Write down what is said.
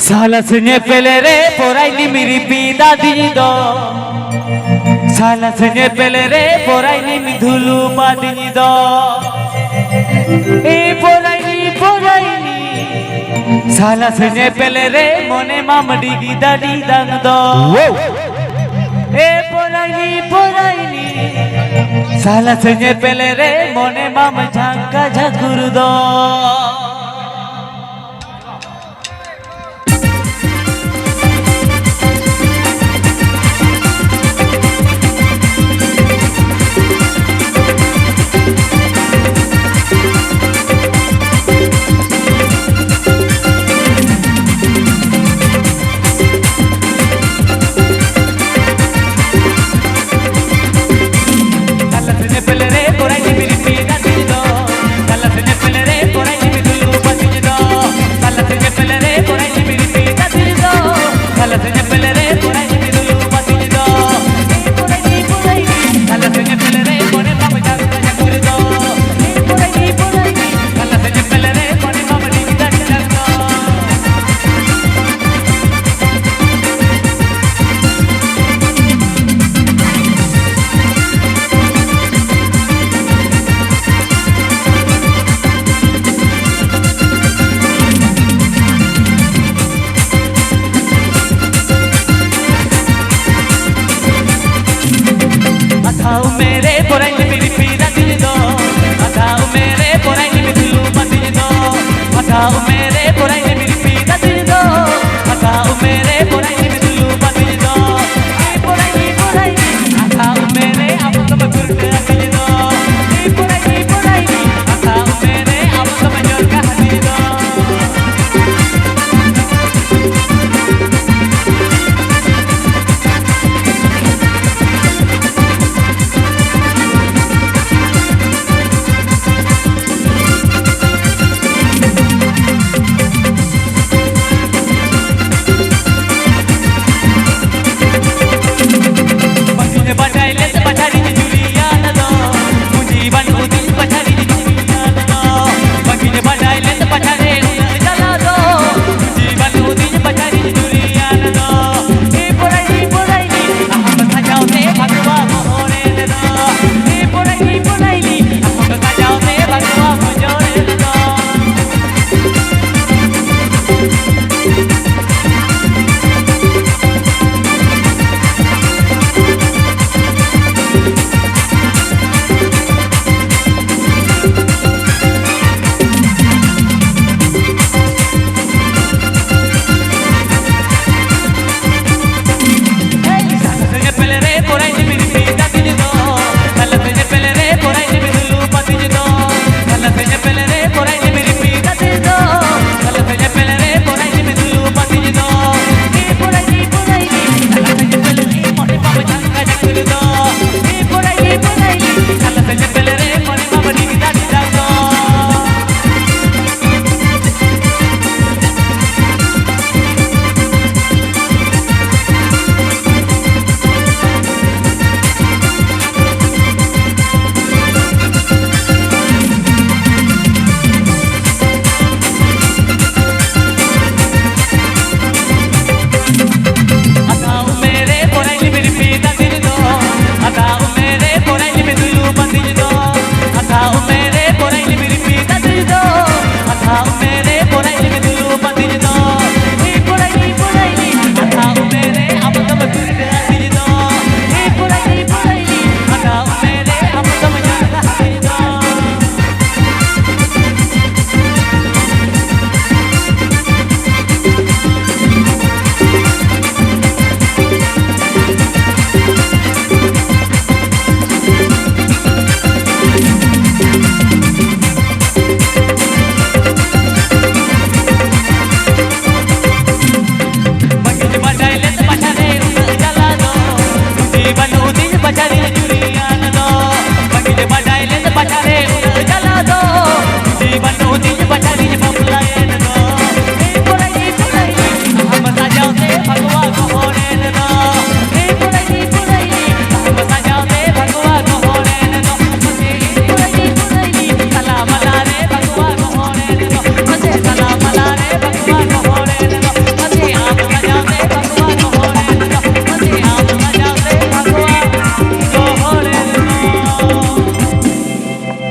साला सुने पहले रे पोराइनी मेरी पीदा दी दो साला सुने पहले रे पोराइनी मिधुलू पादी दो ए पोराइनी साला सुने पहले रे मोने मामडी की दादी दंग दो ए पोराइनी साला सुने पहले रे मोने माम झांका झकुर दो मेरे पोराइनी मेरी पीड़ा दिल दो, बताओ मेरे पोराइनी में दिलू मत दो, बताओ मेरे